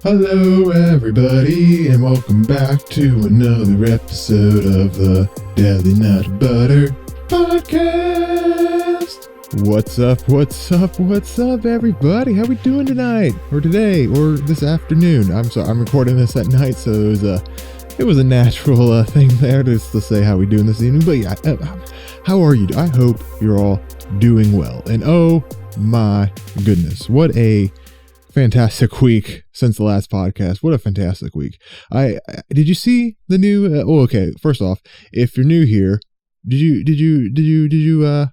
Hello everybody, and welcome back to another episode of the Daily Nut Butter Podcast. What's up everybody? How we doing tonight? Or today, or this afternoon? I'm recording this at night, so it was a natural thing there to say how we doing this evening. But yeah, how are you? I hope you're all doing well. And oh my goodness, what a fantastic week since the last podcast. What a fantastic week. Did you see the new okay, first off, if you're new here, did you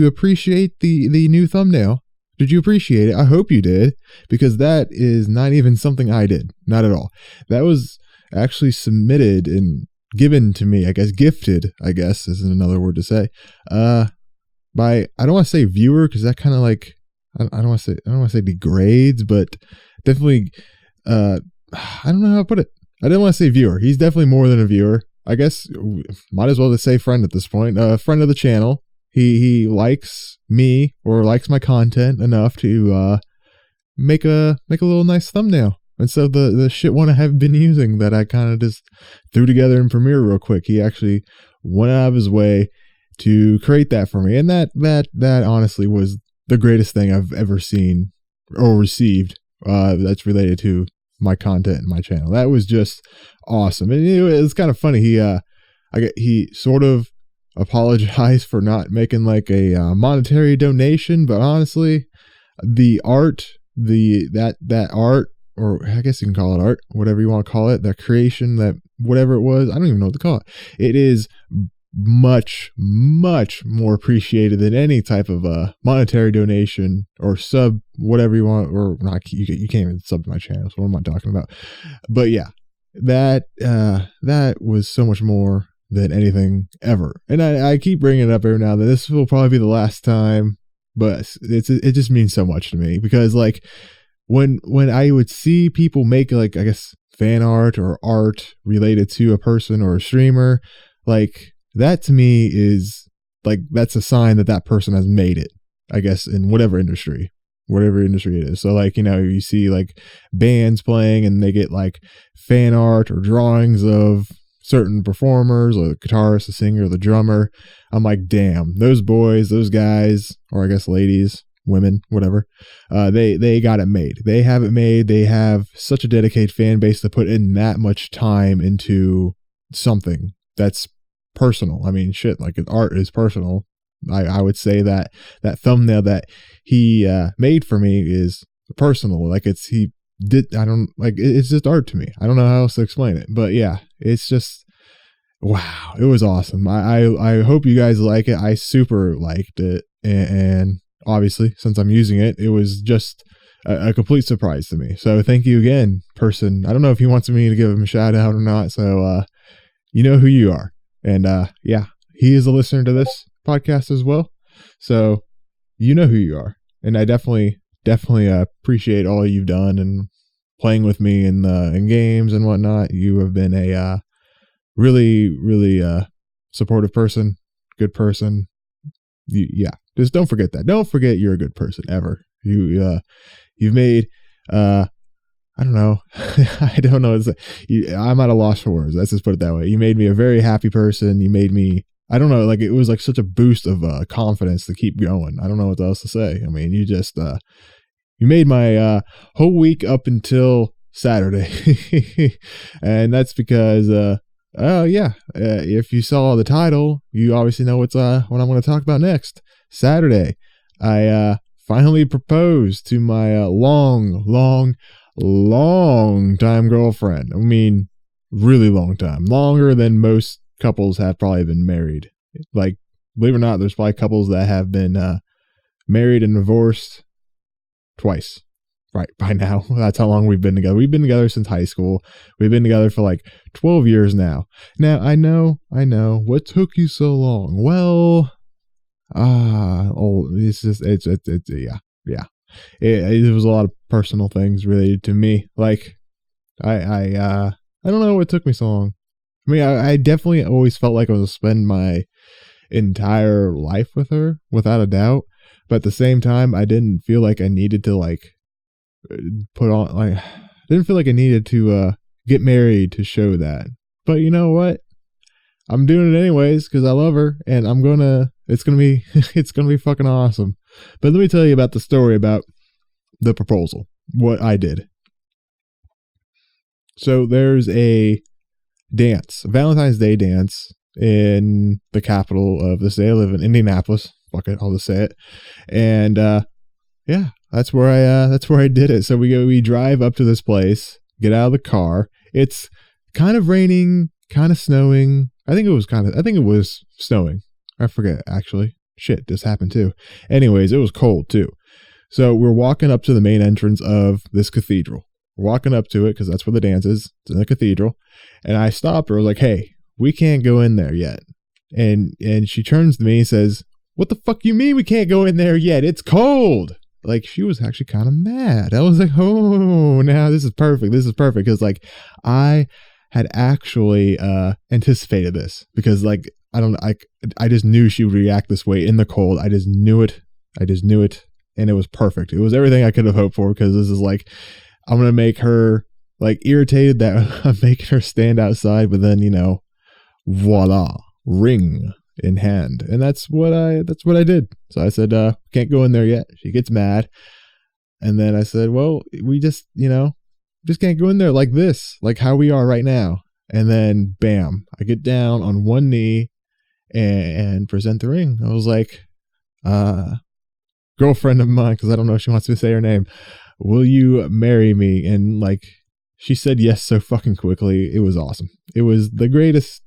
appreciate the new thumbnail? Did you appreciate it? I hope you did, because that is not even something I did. Not at all. That was actually submitted and given to me, gifted, is another word to say, by, I don't want to say viewer, because that kind of like, I don't want to say degrades, but definitely, I don't know how to put it. I didn't want to say viewer. He's definitely more than a viewer. I guess might as well just say friend at this point. Friend of the channel. He likes me or likes my content enough to make a little nice thumbnail. And so the shit one I have been using that I kind of just threw together in Premiere real quick, he actually went out of his way to create that for me. And that honestly was the greatest thing I've ever seen or received that's related to my content and my channel. That was just awesome. And it was kind of funny. He sort of apologized for not making like a monetary donation, but honestly, the art, that art, or I guess you can call it art, whatever you want to call it, that creation, that whatever it was, I don't even know what to call it. It is much more appreciated than any type of monetary donation or sub, whatever you want, or not. You can't even sub to my channel, so what am I talking about? But yeah, that was so much more than anything ever. And I keep bringing it up every now and then. This will probably be the last time, but it just means so much to me, because like when I would see people make like, I guess, fan art or art related to a person or a streamer, like that to me is like, that's a sign that person has made it, I guess, in whatever industry it is. So like, you see like bands playing and they get like fan art or drawings of certain performers, or the guitarist, the singer, the drummer. I'm like, damn, those boys, those guys, or I guess ladies, women, whatever, they got it made. They have it made. They have such a dedicated fan base to put in that much time into something that's personal. I mean, shit, like art is personal. I would say that thumbnail that he made for me is personal. Like it's just art to me. I don't know how else to explain it, but yeah, it's just, wow, it was awesome. I hope you guys like it. I super liked it, and obviously, since I'm using it, it was just a complete surprise to me. So thank you again, person. I don't know if he wants me to give him a shout out or not. So you know who you are. And yeah, he is a listener to this podcast as well. So you know who you are. And I definitely appreciate all you've done and playing with me in games and whatnot. You have been a really supportive person, good person. Yeah, just don't forget that. Don't forget you're a good person ever. You've made I don't know. I don't know. I'm at a loss for words. Let's just put it that way. You made me a very happy person. You made me, I don't know, like it was like such a boost of confidence to keep going. I don't know what else to say. I mean, you just, you made my whole week up until Saturday. And that's because, if you saw the title, you obviously know what I'm going to talk about next. Saturday, I finally proposed to my long time girlfriend. I mean, really long time, longer than most couples have probably been married. Like, believe it or not, there's probably couples that have been married and divorced twice right by now. That's how long we've been together. We've been together since high school. We've been together for like 12 years now. I know what took you so long? Well, yeah. It was a lot of personal things related to me. Like, I don't know what took me so long. I mean, I definitely always felt like I was going to spend my entire life with her, without a doubt. But at the same time, I didn't feel like I needed to like put on, like, didn't feel like I needed to get married to show that. But you know what? I'm doing it anyways because I love her, and it's gonna be it's gonna be fucking awesome. But let me tell you about the story about the proposal, what I did. So there's a Valentine's Day dance in the capital of the state. I live in Indianapolis. Fuck it, I'll just say it. And yeah, that's where I did it. So we drive up to this place, get out of the car. It's kind of raining, kind of snowing. I think it was snowing. I forget, actually. Shit, this happened too. Anyways, it was cold too. So we're walking up to the main entrance of this cathedral. We're walking up to it because that's where the dance is. It's in the cathedral. And I stopped her. I was like, hey, we can't go in there yet. And she turns to me and says, what the fuck you mean we can't go in there yet? It's cold. Like, she was actually kind of mad. I was like, oh, now this is perfect. This is perfect. Because, like, I had actually anticipated this. Because, like, I just knew she would react this way in the cold. I just knew it. And it was perfect. It was everything I could have hoped for. Because this is like, I'm going to make her, like, irritated that I'm making her stand outside. But then, voila, ring in hand. And that's what I did. So I said, can't go in there yet. She gets mad. And then I said, well, we just can't go in there like this, like how we are right now. And then bam, I get down on one knee and present the ring. I was like, girlfriend of mine, because I don't know if she wants me to say her name, will you marry me? And like, she said yes so fucking quickly. It was awesome. It was the greatest.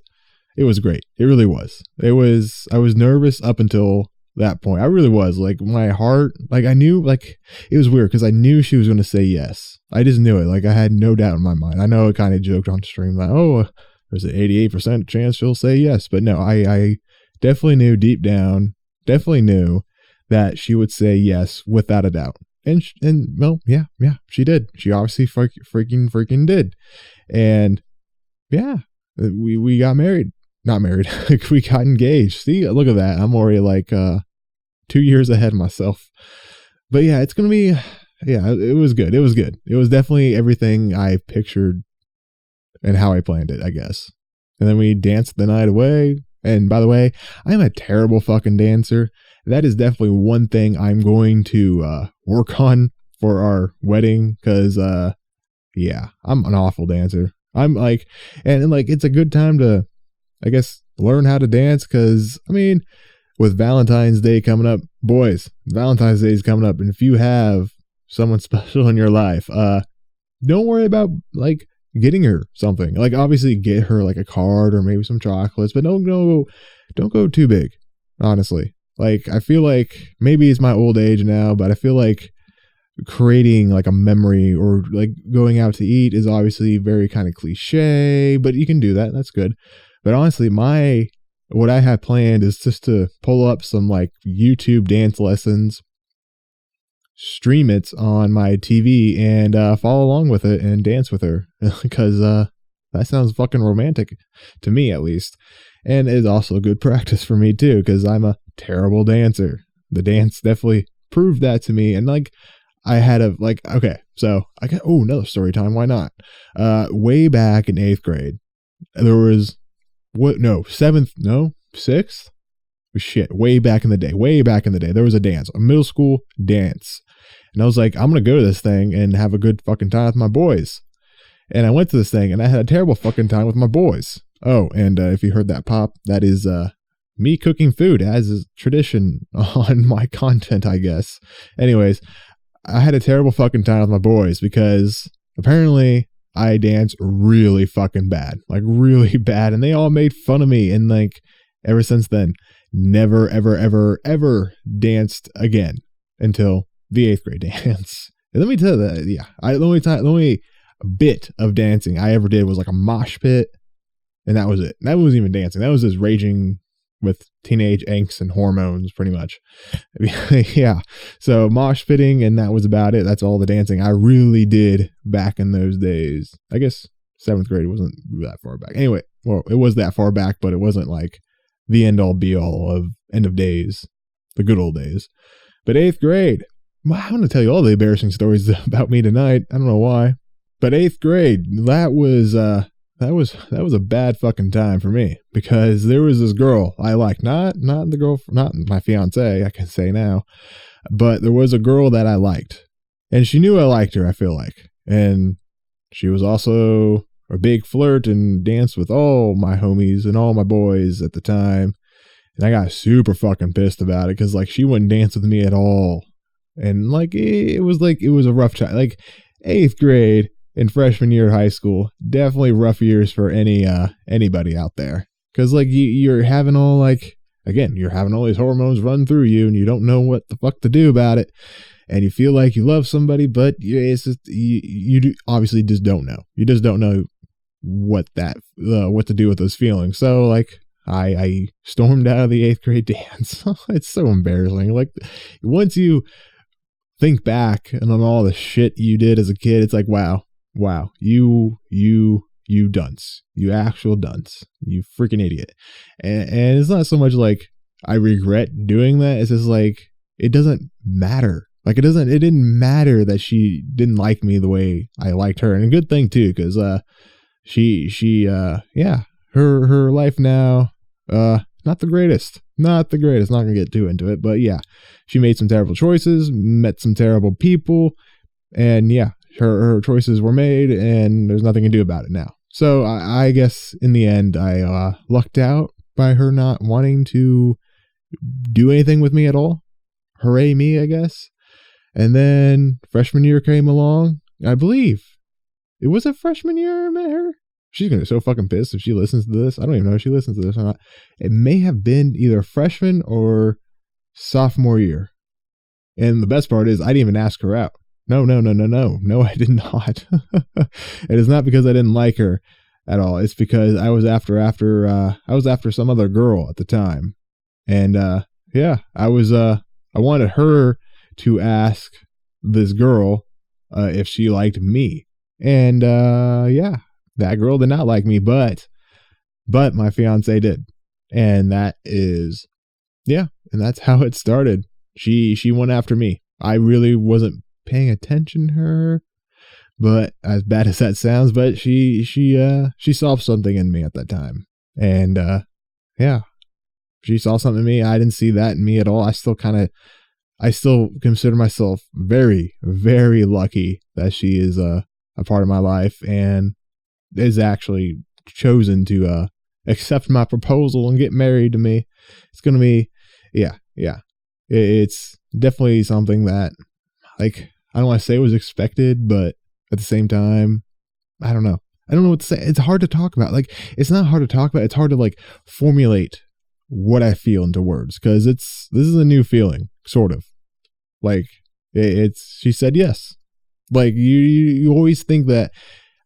It was great. It really was. I was nervous up until that point. I really was. Like, my heart, like, I knew, like, it was weird because I knew she was going to say yes. I just knew it. Like, I had no doubt in my mind. I know I kind of joked on stream that, oh, there's an 88% chance she'll say yes. But no, I definitely knew deep down, that she would say yes without a doubt. And well, yeah, she did. She obviously freaking did. And yeah, we got married. Not married. We got engaged. See, look at that. I'm already like 2 years ahead of myself. But yeah, it's going to be, yeah, it was good. It was good. It was definitely everything I pictured and how I planned it, I guess. And then we danced the night away. And by the way, I'm a terrible fucking dancer. That is definitely one thing I'm going to work on for our wedding. Because, yeah, I'm an awful dancer. I'm like, and like, it's a good time to, I guess, learn how to dance because, I mean, with Valentine's Day coming up, boys, Valentine's Day is coming up. And if you have someone special in your life, don't worry about, like, getting her something. Like, obviously, get her, like, a card or maybe some chocolates, but don't go too big, honestly. Like, I feel like maybe it's my old age now, but I feel like creating, like, a memory or, like, going out to eat is obviously very kind of cliche, but you can do that. That's good. But honestly, what I have planned is just to pull up some like YouTube dance lessons, stream it on my TV, and follow along with it and dance with her because that sounds fucking romantic to me, at least. And it's also good practice for me too because I'm a terrible dancer. The dance definitely proved that to me. And like, I had okay, so I got another story time. Why not? Way back in 8th grade, there was. Sixth? Shit, way back in the day, there was a dance, a middle school dance. And I was like, I'm going to go to this thing and have a good fucking time with my boys. And I went to this thing and I had a terrible fucking time with my boys. Oh, and if you heard that pop, that is me cooking food as is tradition on my content, I guess. Anyways, I had a terrible fucking time with my boys because apparently I dance really fucking bad, like really bad. And they all made fun of me. And like, ever since then, never, ever, ever, ever danced again until the 8th grade dance. And let me tell you that, yeah, the only bit of dancing I ever did was like a mosh pit. And that was it. That wasn't even dancing. That was just raging with teenage angst and hormones, pretty much. Yeah. So mosh pitting, and that was about it. That's all the dancing I really did back in those days. I guess 7th grade wasn't that far back. Anyway, well, it was that far back, but it wasn't like the end all be all of end of days, the good old days. But 8th grade, I'm going to tell you all the embarrassing stories about me tonight. I don't know why. But 8th grade, that was a bad fucking time for me, because there was this girl I liked, not my fiance, I can say now, but there was a girl that I liked, and she knew I liked her, I feel like. And she was also a big flirt and danced with all my homies and all my boys at the time. And I got super fucking pissed about it, because like she wouldn't dance with me at all. And like it was a rough time. Like 8th grade and freshman year of high school, definitely rough years for anybody out there. Because like you're having all you're having all these hormones run through you, and you don't know what the fuck to do about it. And you feel like you love somebody, but it's just, you obviously just don't know. You just don't know what to do with those feelings. So like I stormed out of the 8th grade dance. It's so embarrassing. Like once you think back and on all the shit you did as a kid, it's like, wow, you dunce, you actual dunce, you freaking idiot. And it's not so much like I regret doing that. It's just like, it doesn't matter. Like it didn't matter that she didn't like me the way I liked her. And a good thing too, because her life now, not the greatest. Not gonna get too into it, but yeah, she made some terrible choices, met some terrible people, and yeah, her choices were made, and there's nothing to do about it now. So I guess in the end, I lucked out by her not wanting to do anything with me at all. Hooray me, I guess. And then freshman year came along. I believe it was a freshman year I met her. She's going to be so fucking pissed if she listens to this. I don't even know if she listens to this or not. It may have been either freshman or sophomore year. And the best part is I didn't even ask her out. No, I did not. It is not because I didn't like her at all. It's because I was after some other girl at the time. And I wanted her to ask this girl if she liked me. And that girl did not like me, but my fiance did. And that's how it started. She went after me. I really wasn't paying attention to her, but as bad as that sounds, but she saw something in me at that time. And she saw something in me. I didn't see that in me at all. I still consider myself very, very lucky that she is a part of my life and is actually chosen to accept my proposal and get married to me. It's going to be, it's definitely something that, like, I don't want to say it was expected, but at the same time, I don't know what to say. It's hard to talk about. Like, it's not hard to talk about. It's hard to like formulate what I feel into words, because this is a new feeling, sort of. Like she said yes. Like you always think that.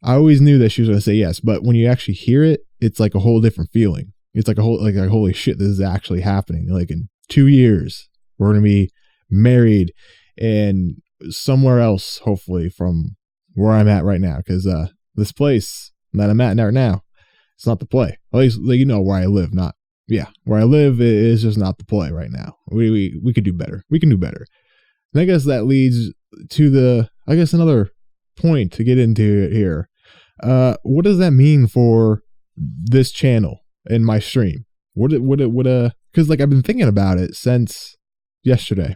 I always knew that she was going to say yes, but when you actually hear it, it's like a whole different feeling. It's like holy shit, this is actually happening. Like in 2 years, we're going to be married and somewhere else, hopefully, from where I'm at right now. Because this place that I'm at right now, it's not the play. At least, like, where I live, where I live is just not the play right now. We could do better. We can do better. And I guess that leads to another point to get into it here. What does that mean for this channel and my stream? Because like I've been thinking about it since yesterday,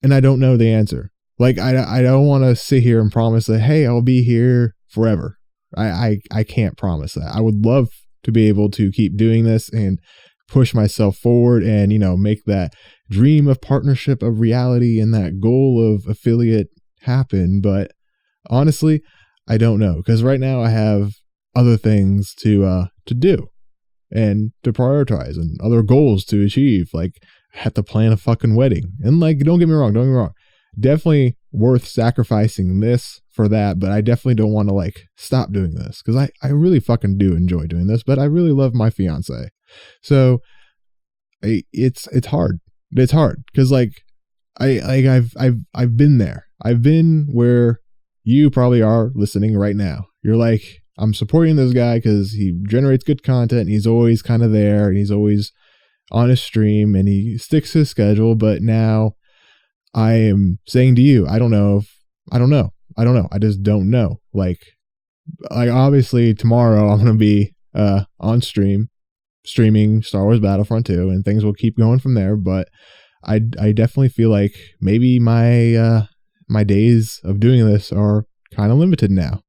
and I don't know the answer. Like I don't want to sit here and promise that, hey, I'll be here forever. I can't promise that. I would love to be able to keep doing this and push myself forward and make that dream of partnership of reality and that goal of affiliate happen. But honestly, I don't know, because right now I have other things to do and to prioritize and other goals to achieve. Like I have to plan a fucking wedding, and like, don't get me wrong, definitely worth sacrificing this for that. But I definitely don't want to like stop doing this, because I really fucking do enjoy doing this, but I really love my fiance. So it's hard. It's hard because like I've been there. I've been where you probably are listening right now. You're like, I'm supporting this guy because he generates good content and he's always kind of there and he's always on his stream and he sticks to his schedule. But now I am saying to you, I don't know. I don't know. I just don't know. Like obviously tomorrow I'm going to be on streaming Star Wars Battlefront 2, and things will keep going from there. But I definitely feel like maybe my my days of doing this are kind of limited now,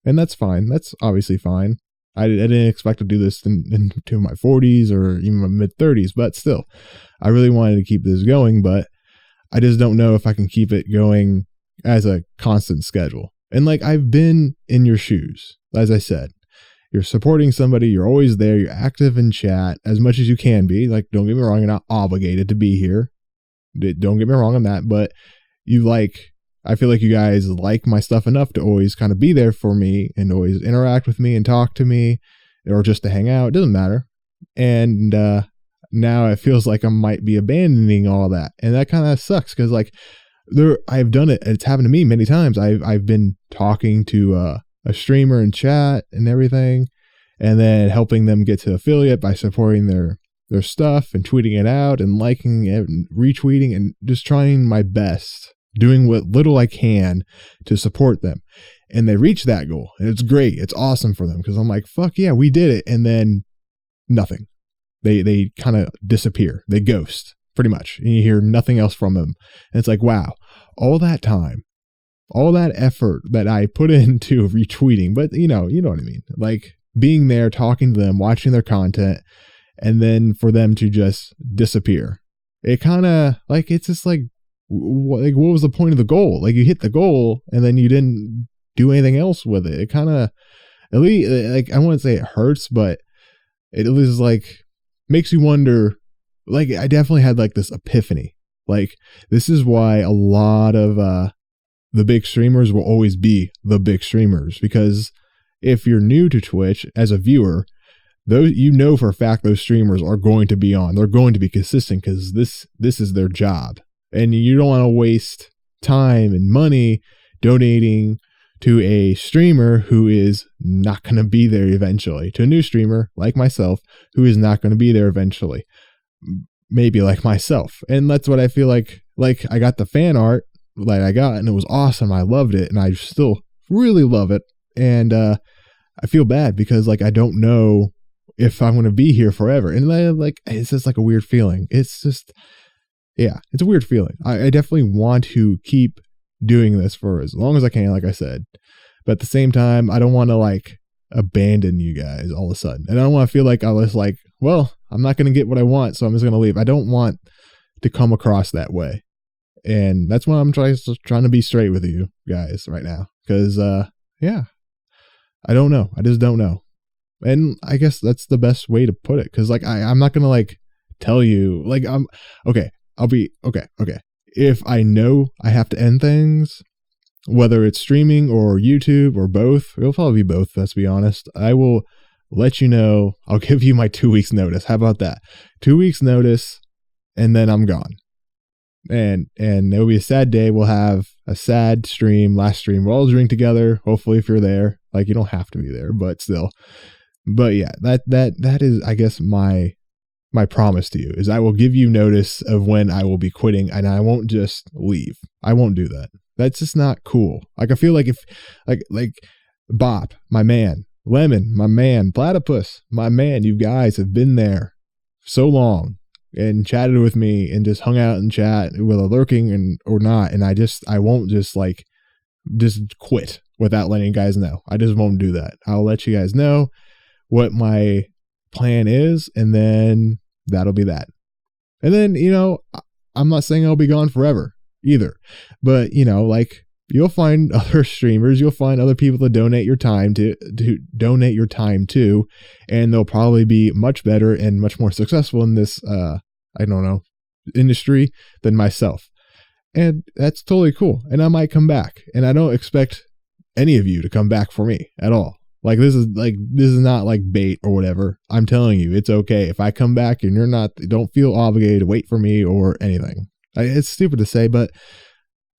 and that's fine. That's obviously fine. I didn't expect to do this into my 40s or even my mid 30s, but still, I really wanted to keep this going, but I just don't know if I can keep it going as a constant schedule. And like, I've been in your shoes, as I said. You're supporting somebody, you're always there, you're active in chat as much as you can be. Like, don't get me wrong, you're not obligated to be here. Don't get me wrong on that, but I feel like you guys like my stuff enough to always kind of be there for me and always interact with me and talk to me, or just to hang out. It doesn't matter. And now it feels like I might be abandoning all that. And that kind of sucks because like I've done it. It's happened to me many times. I've been talking to a streamer in chat and everything, and then helping them get to affiliate by supporting their stuff and tweeting it out and liking it and retweeting and just trying my best, doing what little I can to support them. And they reach that goal. And it's great. It's awesome for them because I'm like, fuck yeah, we did it. And then nothing. They kind of disappear. They ghost pretty much. And you hear nothing else from them. And it's like, wow, all that time, all that effort that I put into retweeting, but you know what I mean? Like being there, talking to them, watching their content, and then for them to just disappear. It kind of like, it's just like what was the point of the goal? Like you hit the goal and then you didn't do anything else with it. It kind of, at least, like, I wouldn't say it hurts, but it was like, makes you wonder. Like I definitely had like this epiphany. Like this is why a lot of the big streamers will always be the big streamers, because if you're new to Twitch as a viewer, those, you know for a fact those streamers are going to be on. They're going to be consistent because this is their job. And you don't want to waste time and money donating to a streamer who is not going to be there eventually, to a new streamer like myself who is not going to be there eventually, maybe like myself. And that's what I feel like I got the fan art that I got and it was awesome. I loved it and I still really love it. And I feel bad because like I don't know if I'm going to be here forever. And like it's just like a weird feeling. It's just, yeah, it's a weird feeling. I definitely want to keep doing this for as long as I can, like I said. But at the same time, I don't want to like abandon you guys all of a sudden. And I don't want to feel like I was like, well, I'm not going to get what I want, so I'm just going to leave. I don't want to come across that way. And that's why I'm trying to be straight with you guys right now. Because, yeah, I don't know. I just don't know. And I guess that's the best way to put it. Because, like, I'm not going to, like, tell you, like, okay. I'll be okay. If I know I have to end things, whether it's streaming or YouTube or both, it'll probably be both, let's be honest. I will let you know. I'll give you my 2 weeks notice. How about that? 2 weeks notice, and then I'm gone. And it'll be a sad day. We'll have a sad stream, last stream. We'll all drink together. Hopefully, if you're there, like you don't have to be there, but still. But yeah, that is, I guess, my promise to you is I will give you notice of when I will be quitting, and I won't just leave. I won't do that. That's just not cool. Like I feel like if like Bop, my man, Lemon, my man, Platypus, my man, you guys have been there so long and chatted with me and just hung out and chat, whether lurking and or not. And I won't just quit without letting you guys know. I just won't do that. I'll let you guys know what my plan is, and then that'll be that. And then, I'm not saying I'll be gone forever either, but like you'll find other streamers, you'll find other people to donate your time to donate your time to, and they'll probably be much better and much more successful in this, industry than myself. And that's totally cool. And I might come back, and I don't expect any of you to come back for me at all. Like this is not like bait or whatever. I'm telling you, it's okay. If I come back and don't feel obligated to wait for me or anything. It's stupid to say, but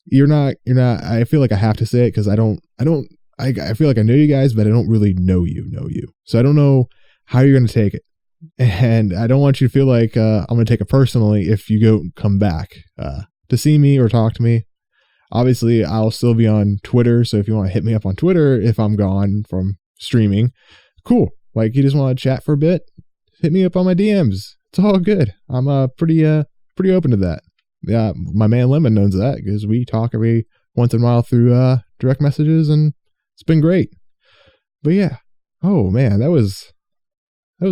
you're not, I feel like I have to say it because I feel like I know you guys, but I don't really know you. So I don't know how you're going to take it. And I don't want you to feel like I'm going to take it personally if you come back to see me or talk to me. Obviously, I'll still be on Twitter. So if you want to hit me up on Twitter, if I'm gone from streaming, cool. Like you just want to chat for a bit, hit me up on my DMs. It's all good. I'm pretty open to that. Yeah, my man Lemon knows that because we talk every once in a while through direct messages, and it's been great. But yeah, oh man, that was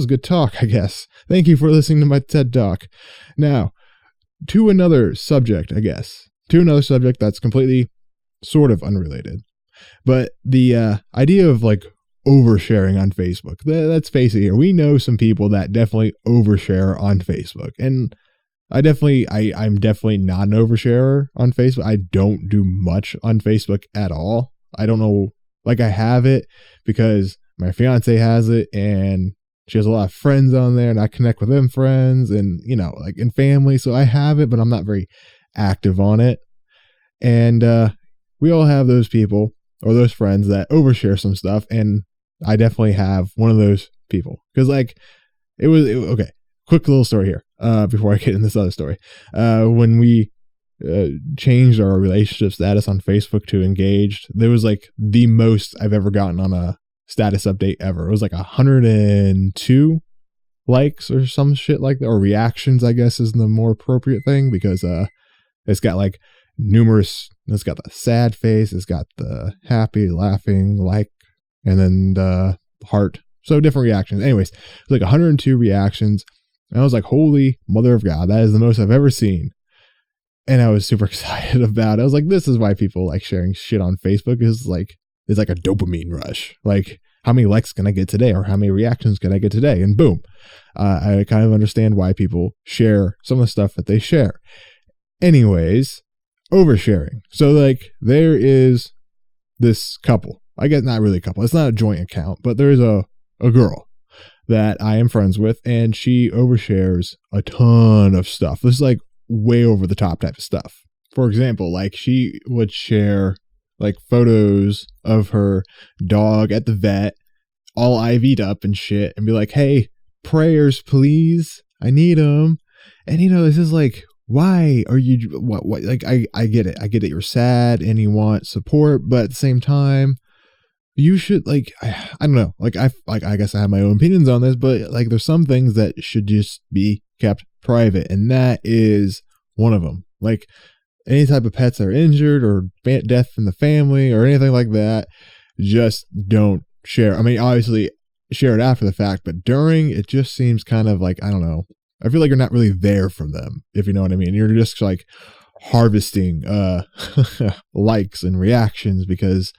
good talk, I guess. Thank you for listening to my TED Talk. Now, to another subject, I guess. To another subject that's completely sort of unrelated. But the idea of like oversharing on Facebook. Let's face it here. We know some people that definitely overshare on Facebook. And I'm definitely not an oversharer on Facebook. I don't do much on Facebook at all. I don't know, like I have it because my fiance has it and she has a lot of friends on there and I connect with them friends and, you know, like in family. So I have it, but I'm not very active on it. And we all have those people or those friends that overshare some stuff. And I definitely have one of those people because like okay. Quick little story here before I get into this other story. When we changed our relationship status on Facebook to engaged, there was like the most I've ever gotten on a status update ever. It was like 102 likes or some shit like that, or reactions, I guess is the more appropriate thing because it's got like it's got the sad face, it's got the happy, laughing, like, and then the heart. So different reactions. Anyways, it was like 102 reactions. And I was like, holy mother of God, that is the most I've ever seen. And I was super excited about it. I was like, this is why people like sharing shit on Facebook is like, it's like a dopamine rush. Like, how many likes can I get today? Or how many reactions can I get today? And boom. I kind of understand why people share some of the stuff that they share. Anyways, oversharing. So like, there is this couple. I guess not really a couple. It's not a joint account, but there is a girl that I am friends with, and she overshares a ton of stuff. This is like way over the top type of stuff. For example, like she would share like photos of her dog at the vet, all IV'd up and shit, and be like, hey, prayers, please. I need them. And you know, this is like, why are you, what, like, I get it. I get it. You're sad and you want support, but at the same time, you should like, I don't know, like I guess I have my own opinions on this, but like there's some things that should just be kept private. And that is one of them. Like any type of pets that are injured or death in the family or anything like that, just don't share. I mean, obviously share it after the fact, but during, it just seems kind of like, I don't know. I feel like you're not really there for them, if you know what I mean. You're just like harvesting likes and reactions because,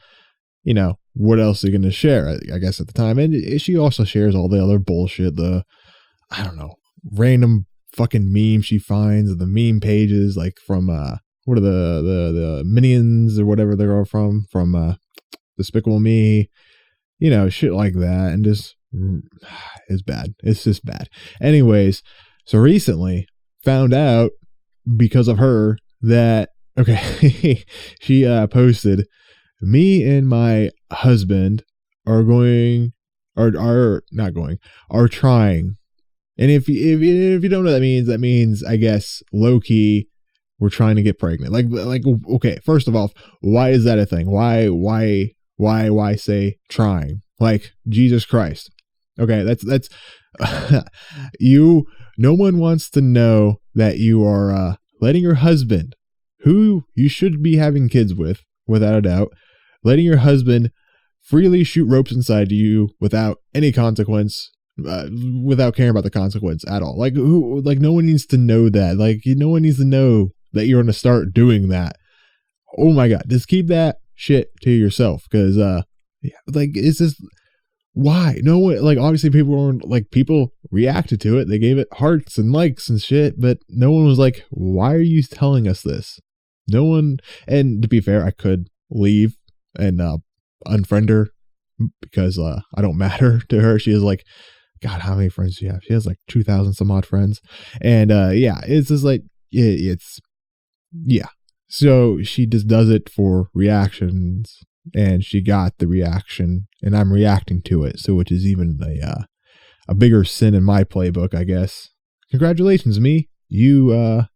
you know, what else are you going to share, I guess, at the time. And she also shares all the other bullshit, I don't know, random fucking memes she finds, the meme pages, like from, what are the Minions or whatever they're from Despicable Me, you know, shit like that. And just, it's bad. It's just bad. Anyways, so recently found out because of her that, okay, she posted, me and my husband are trying. And if you don't know what that means, I guess low key, we're trying to get pregnant. Like, okay, first of all, why is that a thing? Why say trying? Like, Jesus Christ. Okay, that's no one wants to know that you are letting your husband, who you should be having kids with, without a doubt, letting your husband freely shoot ropes inside you without any consequence, without caring about the consequence at all. Like no one needs to know that. Like, no one needs to know that you're going to start doing that. Oh my God, just keep that shit to yourself. Cause, like, it's just, why? No one, like, obviously people reacted to it. They gave it hearts and likes and shit, but no one was like, why are you telling us this? No one, and to be fair, I could leave and unfriend her because I don't matter to her. She has like, God, how many friends do you have? She has like 2,000 some odd friends. And yeah, it's just like, yeah. So she just does it for reactions, and she got the reaction, and I'm reacting to it. So which is even a bigger sin in my playbook, I guess. Congratulations, me. You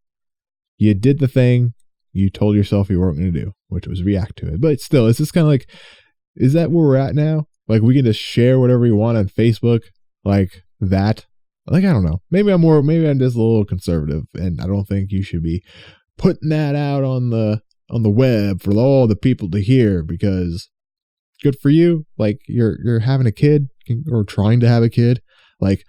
did the thing. you told yourself you weren't going to do, which was react to it. But still, it's just kind of like, is that where we're at now? Like, we can just share whatever we want on Facebook, like that. Like, I don't know. Maybe I'm just a little conservative, and I don't think you should be putting that out on the web for all the people to hear, because good for you. Like, you're having a kid or trying to have a kid. Like,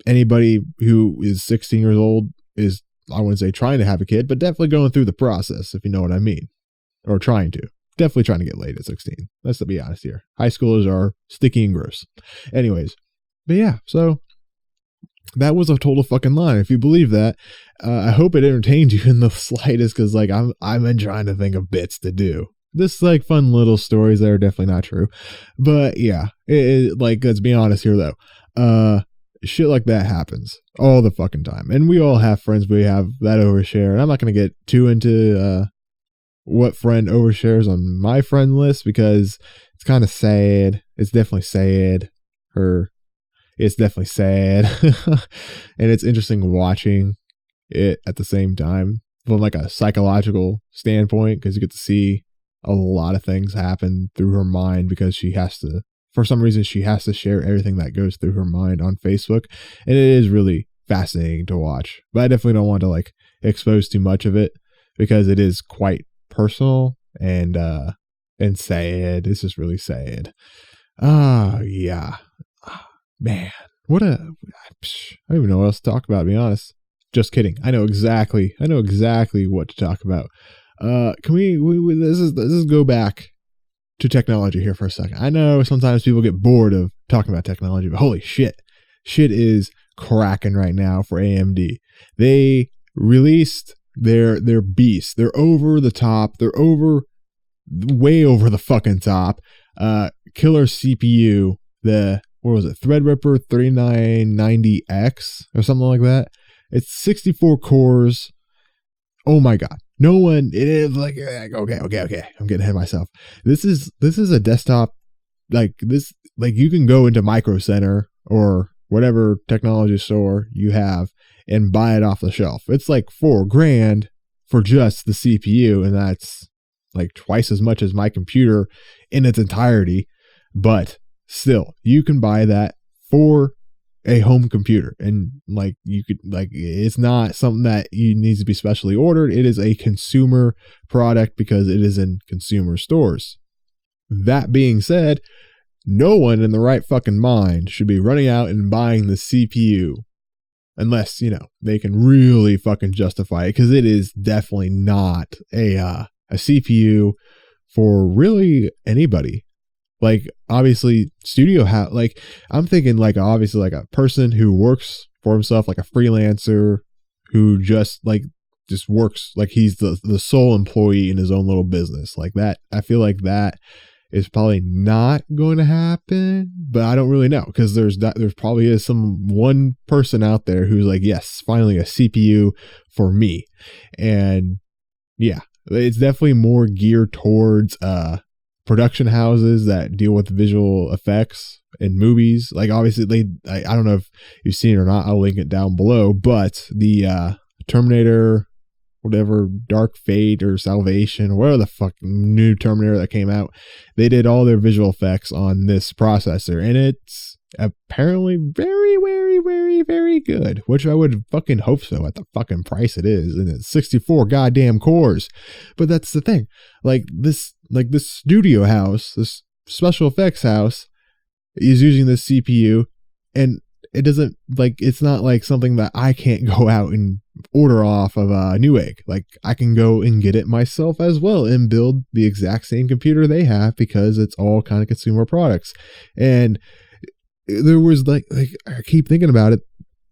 anybody who is 16 years old is, I wouldn't say trying to have a kid, but definitely going through the process, if you know what I mean, or trying to. Definitely trying to get laid at 16. Let's be honest here. High schoolers are sticky and gross. Anyways, but yeah, so that was a total fucking lie. If you believe that, I hope it entertained you in the slightest, because like I've been trying to think of bits to do. This like fun little stories that are definitely not true, but yeah, like, let's be honest here though. Shit like that happens all the fucking time, and we all have friends we have that overshare. And I'm not gonna get too into what friend overshares on my friend list, because it's kind of sad. It's definitely sad. It's definitely sad. And it's interesting watching it at the same time from like a psychological standpoint, because you get to see a lot of things happen through her mind, because for some reason she has to share everything that goes through her mind on Facebook. And it is really fascinating to watch, but I definitely don't want to like expose too much of it, because it is quite personal and sad. It's just really sad. Yeah. Man, I don't even know what else to talk about, to be honest. Just kidding. I know exactly what to talk about. Can we let's just go back to technology here for a second. I know sometimes people get bored of talking about technology, but holy shit is cracking right now for AMD. They released their beast. They're over the top. They're way over the fucking top. Killer CPU, what was it? Threadripper 3990X or something like that. It's 64 cores. Oh my God. No one, it is like, okay. I'm getting ahead of myself. This is a desktop like this. Like, you can go into Micro Center or whatever technology store you have and buy it off the shelf. It's like $4,000 for just the CPU. And that's like twice as much as my computer in its entirety. But still, you can buy that for a home computer, and like, you could, like, it's not something that you needs to be specially ordered. It is a consumer product because it is in consumer stores. That being said, no one in the right fucking mind should be running out and buying the CPU unless, they can really fucking justify it, because it is definitely not a CPU for really anybody. Like, obviously, I'm thinking like, obviously, like a person who works for himself, like a freelancer who just works, like he's the sole employee in his own little business like that. I feel like that is probably not going to happen, but I don't really know, because there's probably is one person out there who's like, yes, finally a CPU for me. And yeah, it's definitely more geared towards production houses that deal with visual effects in movies. Like, obviously, I don't know if you've seen it or not. I'll link it down below. But the Terminator, whatever, Dark Fate or Salvation, or whatever the fuck new Terminator that came out, they did all their visual effects on this processor, and it's apparently very, very, very, very good, which I would fucking hope so at the fucking price it is, and it's 64 goddamn cores. But that's the thing, this studio house, this special effects house, is using this CPU, and it doesn't, it's not like something that I can't go out and order off of Newegg. Like, I can go and get it myself as well and build the exact same computer they have, because it's all kind of consumer products. And there was I keep thinking about it,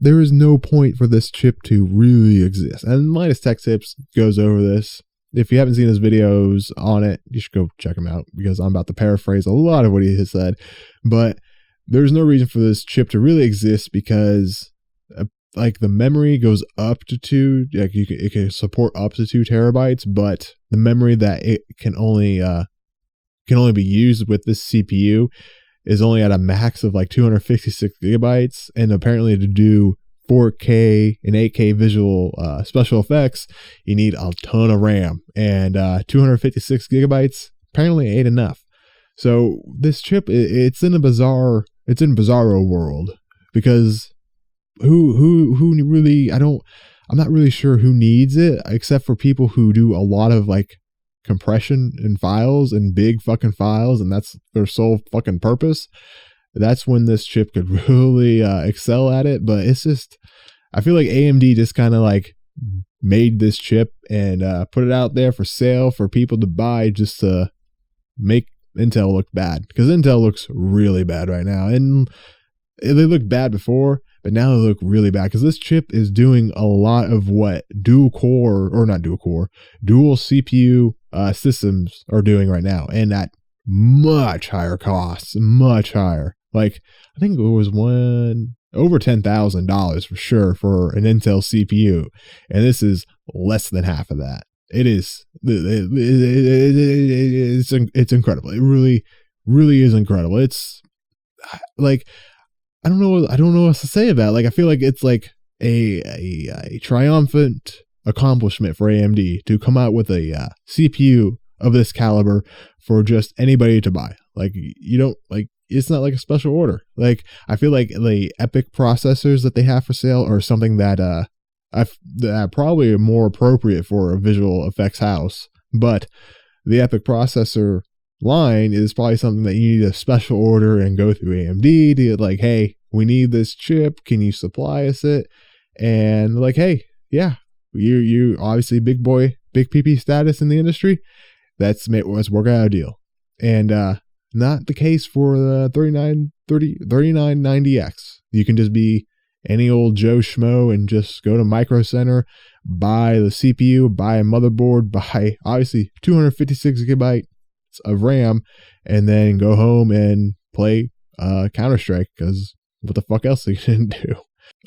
there is no point for this chip to really exist. And Linus Tech Tips goes over this. If you haven't seen his videos on it, you should go check him out, because I'm about to paraphrase a lot of what he has said. But there's no reason for this chip to really exist, because the memory goes up to 2, it can support up to 2 terabytes, but the memory that it can only be used with this CPU is only at a max of 256 gigabytes. And apparently, to do 4K and 8K visual special effects, you need a ton of RAM, and 256 gigabytes apparently ain't enough. So this chip, it's in bizarro world, because who really, I'm not really sure who needs it, except for people who do a lot of like compression in files and big fucking files, and that's their sole fucking purpose. That's when this chip could really excel at it. But it's just, I feel like AMD just kind of like made this chip and put it out there for sale for people to buy, just to make Intel look bad, because Intel looks really bad right now. And they looked bad before, but now they look really bad, because this chip is doing a lot of what dual CPU systems are doing right now, and at much higher costs, much higher. Like, I think it was over $10,000 for sure for an Intel CPU, and this is less than half of that. It's incredible. It really, really is incredible. It's like, I don't know what else to say about it. Like, I feel like it's like a triumphant accomplishment for AMD to come out with a CPU of this caliber for just anybody to buy. Like, you don't, like, it's not like a special order. Like, I feel like the EPYC processors that they have for sale are something that that probably are more appropriate for a visual effects house, but the EPYC processor line is probably something that you need a special order and go through AMD to get, like, hey, we need this chip, can you supply us it? And like, hey, yeah, you obviously big boy, big PP status in the industry, let's work out a deal. And not the case for the 3990X. You can just be any old Joe Schmo and just go to Micro Center, buy the CPU, buy a motherboard, buy obviously 256 gigabytes of RAM, and then go home and play Counter-Strike, because what the fuck else are you gonna do?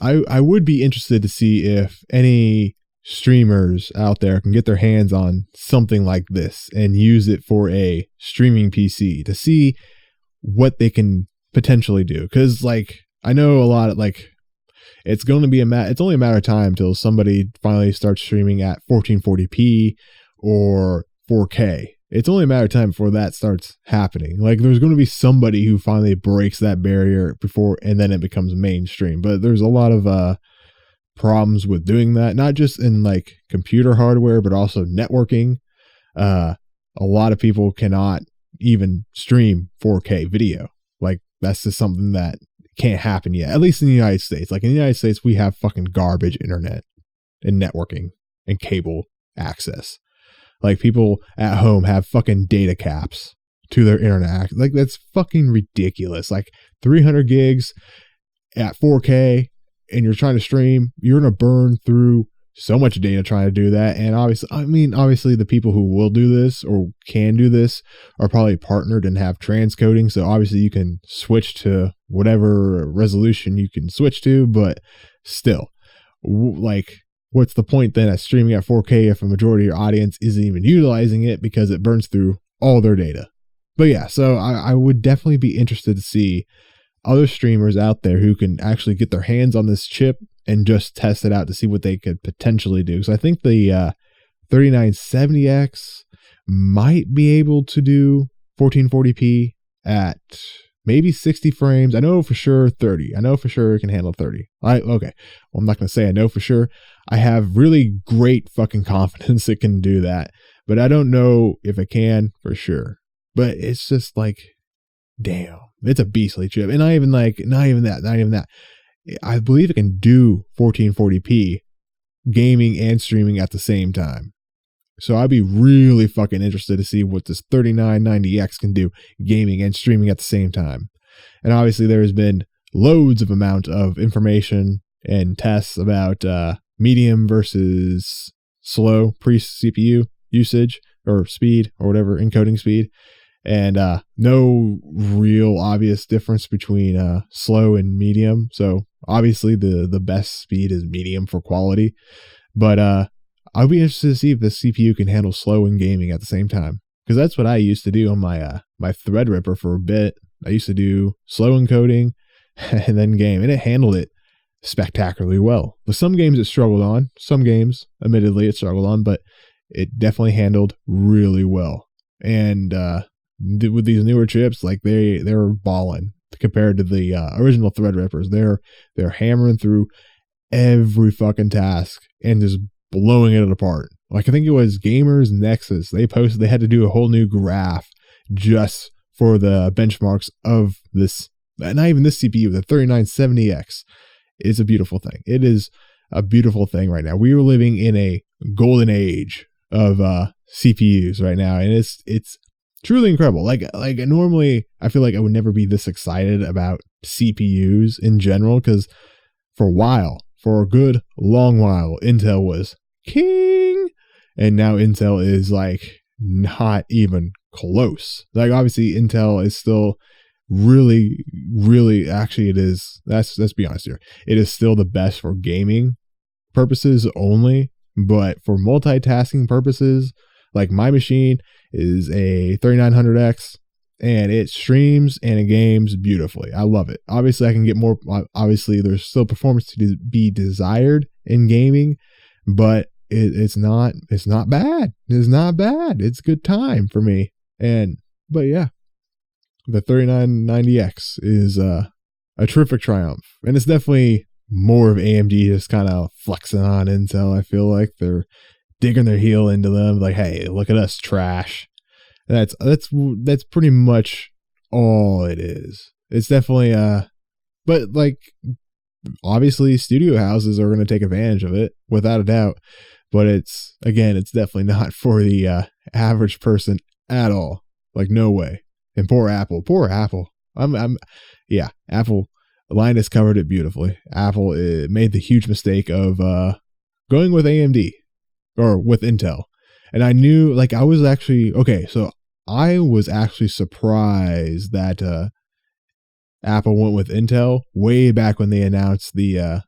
I would be interested to see if any streamers out there can get their hands on something like this and use it for a streaming PC to see what they can potentially do. Because, like, I know a lot of, like, it's going to be it's only a matter of time until somebody finally starts streaming at 1440p or 4K. It's only a matter of time before that starts happening. Like, there's going to be somebody who finally breaks that barrier before, and then it becomes mainstream. But there's a lot of problems with doing that, not just in like computer hardware, but also networking. A lot of people cannot even stream 4K video. Like, that's just something that can't happen yet, at least in the United States. Like, in the United States, we have fucking garbage internet and networking and cable access. Like, people at home have fucking data caps to their internet. Like, that's fucking ridiculous. Like, 300 gigs at 4K, and you're trying to stream, you're going to burn through so much data trying to do that. And obviously the people who will do this or can do this are probably partnered and have transcoding. So obviously you can switch to whatever resolution you can switch to, but still, like, what's the point then at streaming at 4K if a majority of your audience isn't even utilizing it because it burns through all their data? But yeah, so I would definitely be interested to see other streamers out there who can actually get their hands on this chip and just test it out to see what they could potentially do. So I think the 3970X might be able to do 1440p at maybe 60 frames. I know for sure 30. I know for sure it can handle 30. Okay. Well, I'm not going to say I know for sure. I have really great fucking confidence it can do that, but I don't know if it can for sure. But it's just like, damn, it's a beastly chip. And not even that. I believe it can do 1440p gaming and streaming at the same time. So I'd be really fucking interested to see what this 3990X can do gaming and streaming at the same time. And obviously there has been loads of amount of information and tests about medium versus slow pre-CPU usage or speed or whatever, encoding speed. And no real obvious difference between slow and medium. So obviously the best speed is medium for quality. But I'll be interested to see if the CPU can handle slow and gaming at the same time. Because that's what I used to do on my my Threadripper for a bit. I used to do slow encoding and then game. And it handled it spectacularly well. With some games it struggled on, some games, admittedly, it struggled on, but it definitely handled really well. And with these newer chips, like they're balling compared to the original Threadrippers. They're hammering through every fucking task and just blowing it apart. Like I think it was Gamers Nexus. They posted they had to do a whole new graph just for the benchmarks of this, not even this CPU, the 3970X. It's a beautiful thing. It is a beautiful thing right now. We are living in a golden age of CPUs right now, and it's truly incredible. Like normally I feel like I would never be this excited about CPUs in general, because for a good long while, Intel was king, and now Intel is like not even close. Like obviously Intel is still really actually it is, let's be honest here, it is still the best for gaming purposes only, but for multitasking purposes, like my machine is a 3900X and it streams and it games beautifully. I love it. Obviously I can get more, obviously there's still performance to be desired in gaming, but it's not bad. It's not bad. It's a good time for me. But yeah, the 3990X is a terrific triumph. And it's definitely more of AMD just kind of flexing on Intel. I feel like they're digging their heel into them. Like, hey, look at us, trash. That's pretty much all it is. It's definitely, but like, obviously studio houses are going to take advantage of it without a doubt. But it's definitely not for the average person at all. Like, no way. And poor Apple. Apple, Linus covered it beautifully. Apple made the huge mistake of going with AMD or with Intel. And I knew, like, I was actually surprised that Apple went with Intel way back when they announced the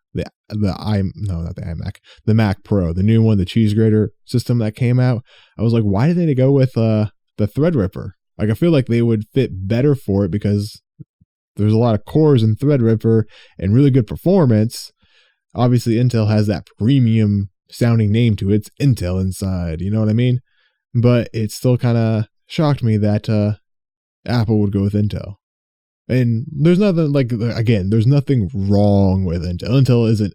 Mac Pro, the new one, the cheese grater system that came out. I was like, why did they go with the Threadripper? Like, I feel like they would fit better for it because there's a lot of cores in Threadripper and really good performance. Obviously, Intel has that premium sounding name to it. It's Intel inside, you know what I mean? But it still kind of shocked me that Apple would go with Intel. And there's nothing, like, again, there's nothing wrong with Intel. Intel isn't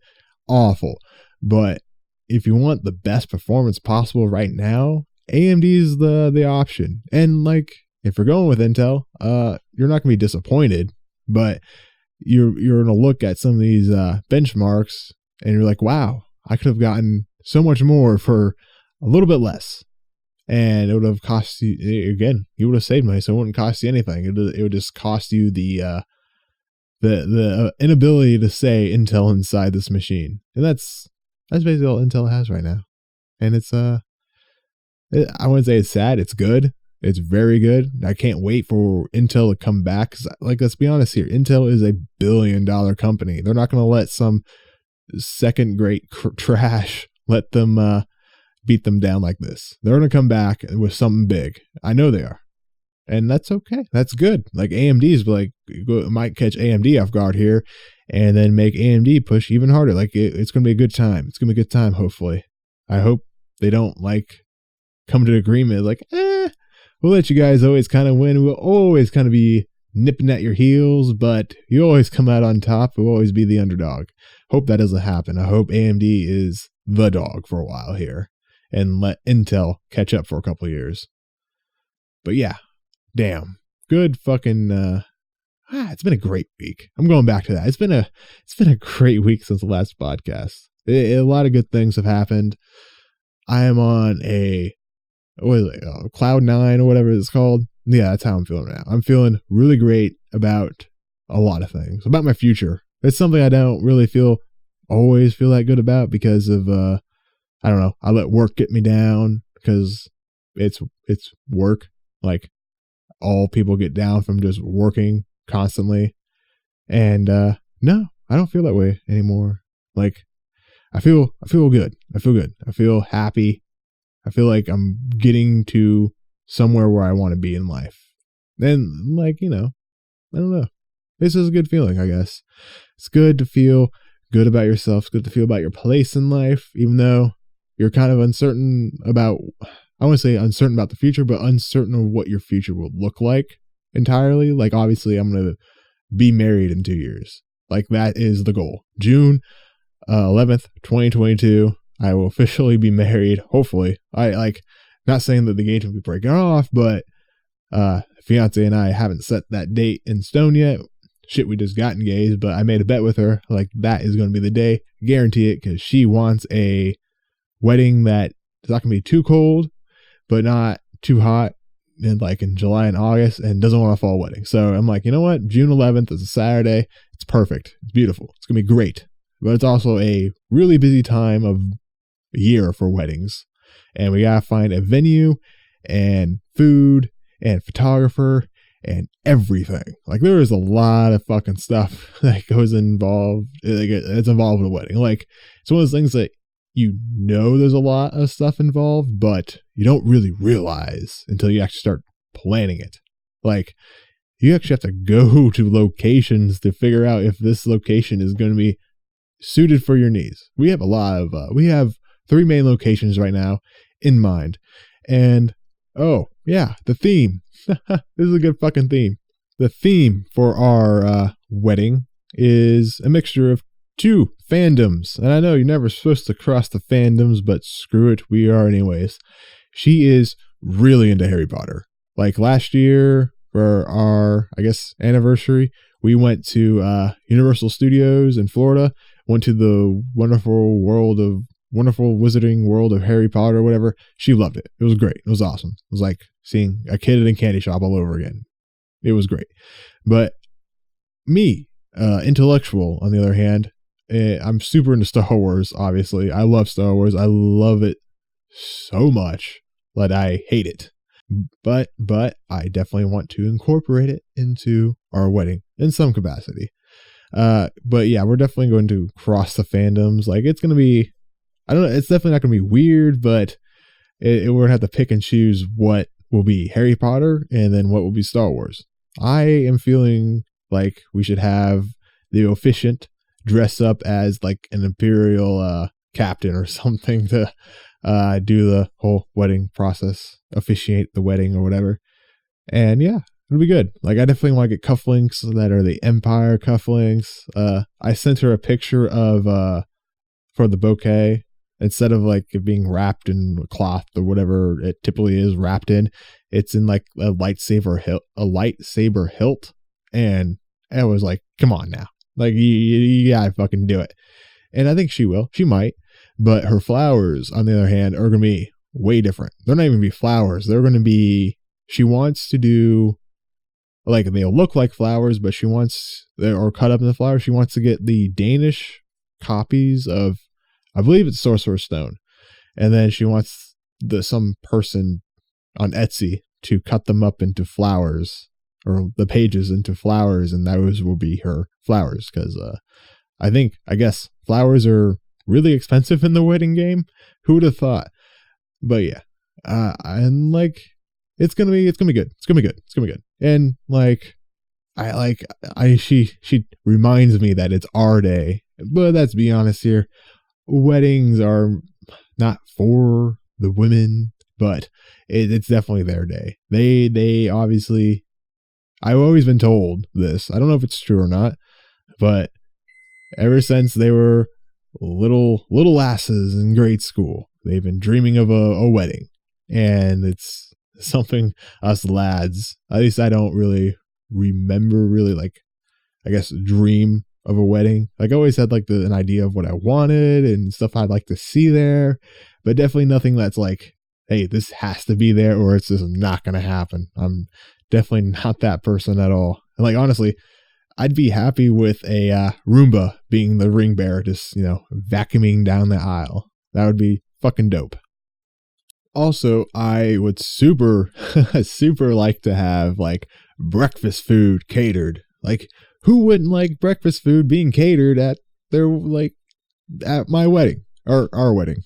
awful. But if you want the best performance possible right now, AMD is the option. And, like, if you're going with Intel, you're not going to be disappointed. But you're going to look at some of these benchmarks and you're like, wow, I could have gotten so much more for a little bit less. And it would have cost you, again, you would have saved money, so it wouldn't cost you anything. It would just cost you the inability to say Intel inside this machine. And that's basically all Intel has right now. And it's I wouldn't say it's sad, it's good. It's very good. I can't wait for Intel to come back. 'Cause, like, let's be honest here, Intel is a $1 billion company. They're not going to let some second-rate trash let them beat them down like this. They're going to come back with something big. I know they are. And that's okay. That's good. Like, AMD's like, might catch AMD off guard here and then make AMD push even harder. Like, it's going to be a good time. It's going to be a good time, hopefully. I hope they don't, like, come to an agreement like, we'll let you guys always kind of win. We'll always kind of be nipping at your heels, but you always come out on top. We'll always be the underdog. Hope that doesn't happen. I hope AMD is the dog for a while here and let Intel catch up for a couple of years. But yeah, damn. Good fucking it's been a great week. I'm going back to that. It's been a great week since the last podcast. A lot of good things have happened. I am on Cloud 9 or whatever it's called. Yeah, that's how I'm feeling right now. I'm feeling really great about a lot of things, about my future. It's something I don't really always feel that good about because of I don't know. I let work get me down because it's work. Like, all people get down from just working constantly. And no, I don't feel that way anymore. Like, I feel good. I feel good. I feel happy. I feel like I'm getting to somewhere where I want to be in life. And, like, you know, I don't know. This is a good feeling, I guess. It's good to feel good about yourself. It's good to feel about your place in life, even though you're kind of uncertain about, I want to say uncertain about the future, but uncertain of what your future will look like entirely. Like, obviously, I'm going to be married in 2 years. Like, that is the goal. June 11th, 2022, I will officially be married. Hopefully. Not saying that the engagement will be breaking off, but fiance and I haven't set that date in stone yet. Shit, we just got engaged, but I made a bet with her. Like, that is going to be the day. Guarantee it, because she wants a wedding that is not going to be too cold, but not too hot, and like in July and August, and doesn't want a fall wedding. So I'm like, you know what? June 11th is a Saturday. It's perfect. It's beautiful. It's going to be great. But it's also a really busy time of year for weddings. And we got to find a venue and food and photographer and everything. Like, there is a lot of fucking stuff that goes involved. Like, it's involved in a wedding. Like, it's one of those things that there's a lot of stuff involved, but you don't really realize until you actually start planning it. Like, you actually have to go to locations to figure out if this location is going to be suited for your needs. We have we have 3 main locations right now in mind. And, oh, yeah, the theme. This is a good fucking theme. The theme for our wedding is a mixture of 2 fandoms. And I know you're never supposed to cross the fandoms, but screw it, we are anyways. She is really into Harry Potter. Like, last year for our, I guess, anniversary, we went to Universal Studios in Florida, went to the wonderful wizarding world of Harry Potter or whatever. She loved it. It was great. It was awesome. It was like seeing a kid in a candy shop all over again. It was great. But me, intellectual, on the other hand, I'm super into Star Wars, obviously. I love Star Wars. I love it so much that I hate it. But I definitely want to incorporate it into our wedding in some capacity. But yeah, we're definitely going to cross the fandoms. Like, it's going to be, I don't know, it's definitely not going to be weird, but we're going to have to pick and choose what will be Harry Potter and then what will be Star Wars. I am feeling like we should have the officiant dress up as like an Imperial captain or something to do the whole wedding process, officiate the wedding or whatever. And yeah, it'll be good. Like, I definitely want to get cufflinks that are the Empire cufflinks. I sent her a picture of for the bouquet. Instead of like it being wrapped in cloth or whatever it typically is wrapped in, it's in like a lightsaber hilt. And I was like, come on now. Like, you gotta fucking do it. And I think she will. She might. But her flowers, on the other hand, are going to be way different. They're not even going to be flowers. They're going to be, she wants to do, like, they'll look like flowers, but she wants, or cut up in the flowers, she wants to get the Danish copies of, I believe it's Sorcerer's Stone. And then she wants some person on Etsy to cut them up into flowers, or the pages into flowers, and those will be her flowers. Because I guess flowers are really expensive in the wedding game. Who would have thought? But yeah, and like, it's gonna be good. It's gonna be good. And like, she reminds me that it's our day. But let's be honest here. Weddings are not for the women, but it's definitely their day. They obviously, I've always been told this. I don't know if it's true or not, but ever since they were little lasses in grade school, they've been dreaming of a wedding. And it's something us lads, at least I don't really remember really, like, I guess, dream of a wedding. Like, I always had like an idea of what I wanted and stuff I'd like to see there, but definitely nothing that's like, hey, this has to be there or it's just not going to happen. I'm definitely not that person at all. And like, honestly, I'd be happy with a Roomba being the ring bearer, just, vacuuming down the aisle. That would be fucking dope. Also, I would super like to have like breakfast food catered. Like, who wouldn't like breakfast food being catered at at my wedding or our wedding?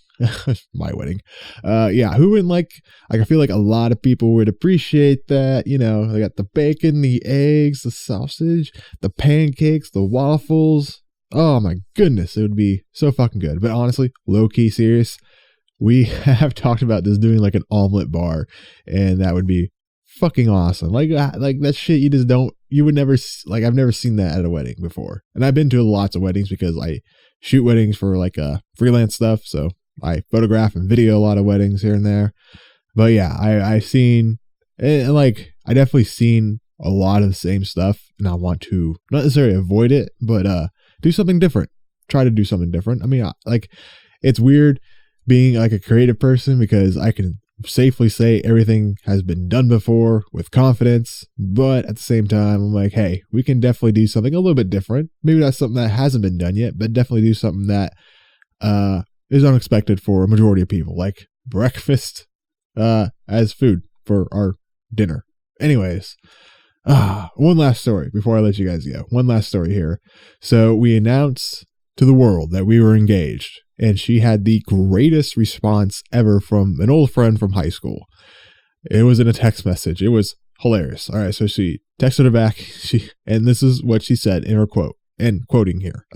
My wedding. Yeah, who wouldn't like, I feel like a lot of people would appreciate that. They got the bacon, the eggs, the sausage, the pancakes, the waffles. Oh my goodness, it would be so fucking good. But honestly, low key serious, we have talked about this doing like an omelet bar, and that would be fucking awesome. Like that shit you would never, like, I've never seen that at a wedding before. And I've been to lots of weddings because I shoot weddings for like freelance stuff. So I photograph and video a lot of weddings here and there. But yeah, I've seen, and like, I definitely seen a lot of the same stuff, and I want to not necessarily avoid it, but do something different. Try to do something different. I mean, like, it's weird being like a creative person because I can safely say everything has been done before with confidence, but at the same time, I'm like, hey, we can definitely do something a little bit different. Maybe not something that hasn't been done yet, but definitely do something that is unexpected for a majority of people, like breakfast as food for our dinner. Anyways, one last story before I let you guys go. One last story here. So we announced to the world that we were engaged, and she had the greatest response ever from an old friend from high school. It was in a text message. It was hilarious. All right, so she texted her back. And this is what she said in her quote, and quoting here.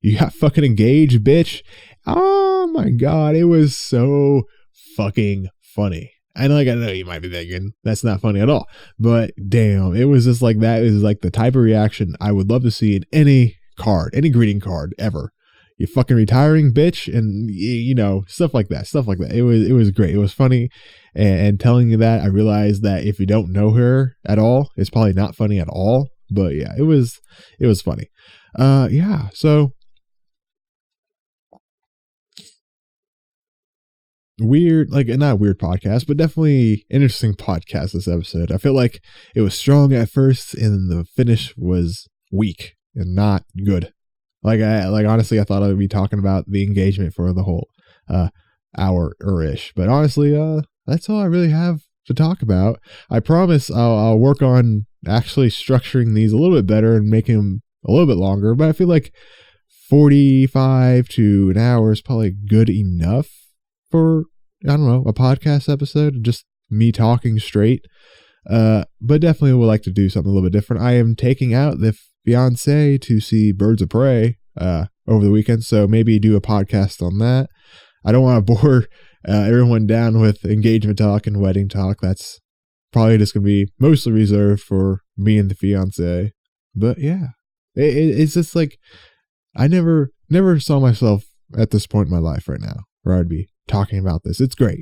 You got fucking engaged, bitch. Oh my God. It was so fucking funny. And like, I know you might be thinking that's not funny at all, but damn, it was just like, that is like the type of reaction I would love to see in any card, any greeting card ever. You fucking retiring, bitch. And you know, stuff like that. It was great. It was funny. And telling you that, I realized that if you don't know her at all, it's probably not funny at all. But yeah, it was funny. Yeah. So weird, like, not a weird podcast, but definitely interesting podcast this episode. I feel like it was strong at first and the finish was weak and not good. Like honestly, I thought I would be talking about the engagement for the whole hour or ish, but honestly, that's all I really have to talk about. I promise I'll work on actually structuring these a little bit better and making them a little bit longer, but I feel like 45 to an hour is probably good enough for, I don't know, a podcast episode, just me talking straight. But definitely would like to do something a little bit different. I am taking out the fiance to see Birds of Prey over the weekend, so maybe do a podcast on that. I don't want to bore everyone down with engagement talk and wedding talk. That's probably just going to be mostly reserved for me and the fiance. But yeah, it's just like, I never saw myself at this point in my life right now where I'd be talking about this. It's great.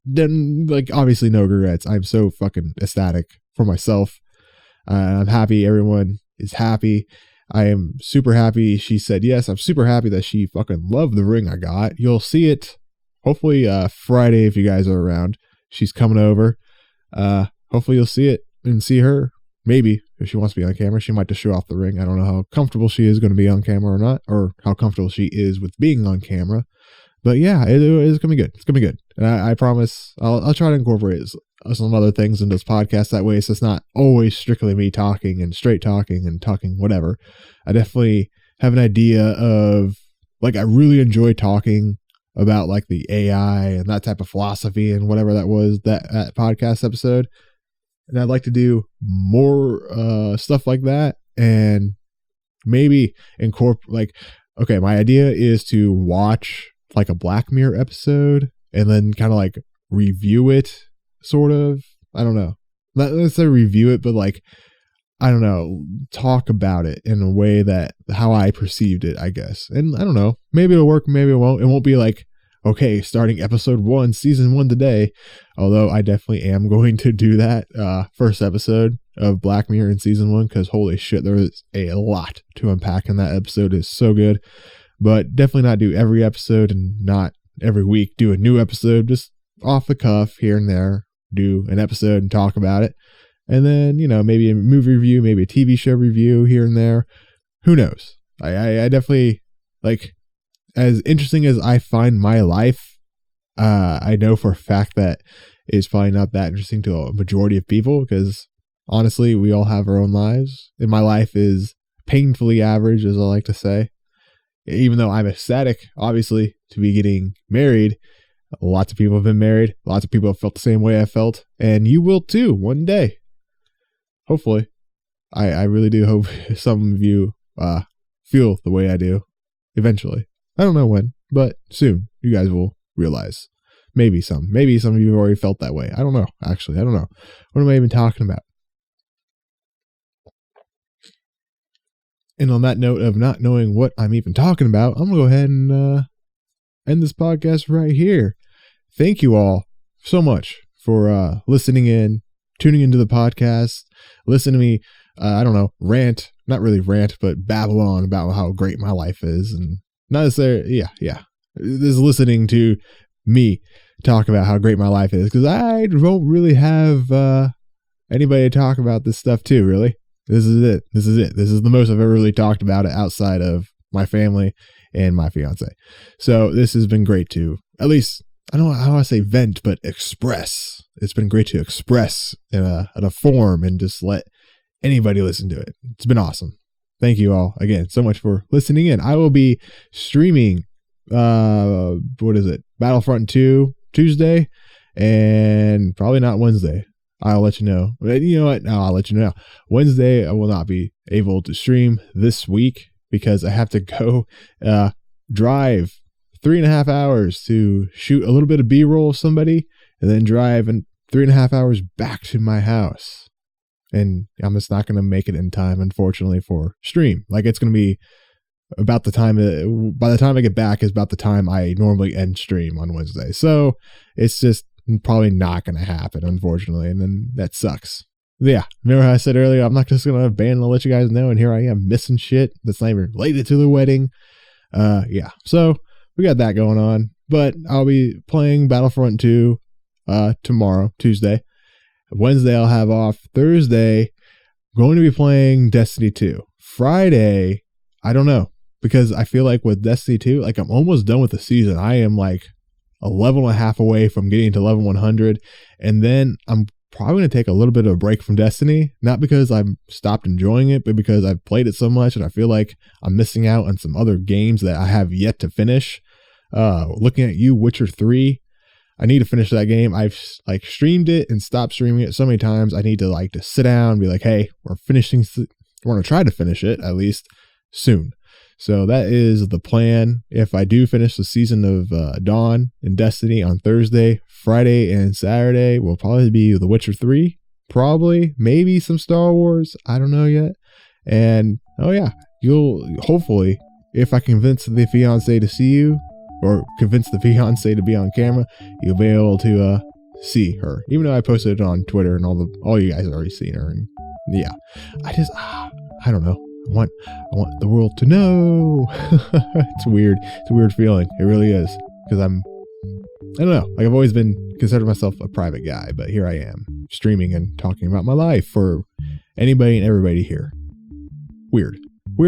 Then, like, obviously no regrets. I'm so fucking ecstatic for myself. I'm happy everyone is happy. I am super happy she said yes. I'm super happy that she fucking loved the ring I got. You'll see it hopefully Friday if you guys are around. She's coming over. Hopefully you'll see it and see her. Maybe if she wants to be on camera, she might just show off the ring. I don't know how comfortable she is going to be on camera or not, or how comfortable she is with being on camera. But yeah, it's gonna be good. It's gonna be good. And I promise I'll try to incorporate some other things into this podcast. That way, so it's not always strictly me talking and straight talking and talking whatever. I definitely have an idea of, like, I really enjoy talking about like the AI and that type of philosophy and whatever that was, that podcast episode. And I'd like to do more stuff like that, and maybe incorporate, like, okay, my idea is to watch like a Black Mirror episode and then kind of like review it, sort of. I don't know. Not necessarily review it, but like, I don't know, talk about it in a way that how I perceived it, I guess. And I don't know, maybe it'll work, maybe it won't. It won't be like, okay, starting episode 1, season 1 today. Although I definitely am going to do that first episode of Black Mirror in season 1, because holy shit, there is a lot to unpack in that episode. It's so good. But definitely not do every episode, and not every week do a new episode. Just off the cuff here and there, do an episode and talk about it. And then, you know, maybe a movie review, maybe a TV show review here and there. Who knows? I definitely, like, as interesting as I find my life, I know for a fact that it's probably not that interesting to a majority of people, because honestly, we all have our own lives. And my life is painfully average, as I like to say. Even though I'm ecstatic, obviously, to be getting married. Lots of people have been married. Lots of people have felt the same way I felt. And you will too, one day. Hopefully. I really do hope some of you feel the way I do eventually. I don't know when, but soon you guys will realize. Maybe some of you have already felt that way. I don't know. Actually, I don't know. What am I even talking about? And on that note of not knowing what I'm even talking about, I'm going to go ahead and end this podcast right here. Thank you all so much for listening in, tuning into the podcast, listen to me, rant, not really rant, but babble on about how great my life is. And not necessarily, this is listening to me talk about how great my life is, because I don't really have anybody to talk about this stuff to, really. This is it. This is the most I've ever really talked about it outside of my family and my fiance. So this has been great to, at least, I don't know how I say vent, but express. It's been great to express in a form and just let anybody listen to it. It's been awesome. Thank you all again so much for listening in. I will be streaming, Battlefront 2 Tuesday, and probably not Wednesday. I'll let you know. You know what? No, I'll let you know. Wednesday, I will not be able to stream this week because I have to go drive 3.5 hours to shoot a little bit of B-roll of somebody, and then drive 3.5 hours back to my house. And I'm just not going to make it in time, unfortunately, for stream. Like, it's going to be about the time, by the time I get back is about the time I normally end stream on Wednesday. So it's just probably not going to happen, unfortunately. And then that sucks. Yeah. Remember how I said earlier, I'm not just going to abandon and let you guys know. And here I am missing shit that's not even related to the wedding. Yeah. So we got that going on, but I'll be playing Battlefront 2 tomorrow, Tuesday. Wednesday I'll have off. Thursday, I'm going to be playing Destiny 2. Friday, I don't know, because I feel like with Destiny 2, like I'm almost done with the season. I am like a level and a half away from getting to level 100, and then I'm probably going to take a little bit of a break from Destiny, not because I've stopped enjoying it, but because I've played it so much and I feel like I'm missing out on some other games that I have yet to finish. Looking at you, Witcher 3, I need to finish that game. I've like streamed it and stopped streaming it so many times. I need to sit down and be like, hey, we're going to try to finish it at least soon. So that is the plan. If I do finish the season of Dawn and Destiny on Thursday, Friday, and Saturday will probably be The Witcher 3. Probably, maybe some Star Wars. I don't know yet. And, oh yeah, you'll hopefully, if I convince the fiance to see you, or convince the fiance to be on camera, you'll be able to see her. Even though I posted it on Twitter and all you guys have already seen her. And yeah, I don't know. I want the world to know. It's weird. It's a weird feeling. It really is. Because I don't know. Like, I've always considered myself a private guy, but here I am streaming and talking about my life for anybody and everybody here. Weird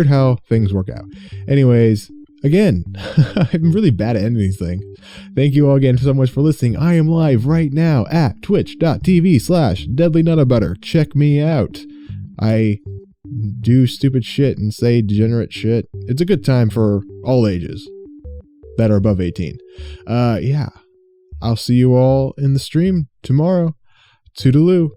how things work out. Anyways, again, I'm really bad at ending these things. Thank you all again so much for listening. I am live right now at twitch.tv/deadlynuttabutter. Check me out. I do stupid shit and say degenerate shit. It's a good time for all ages that are above 18. Yeah. I'll see you all in the stream tomorrow. Toodaloo.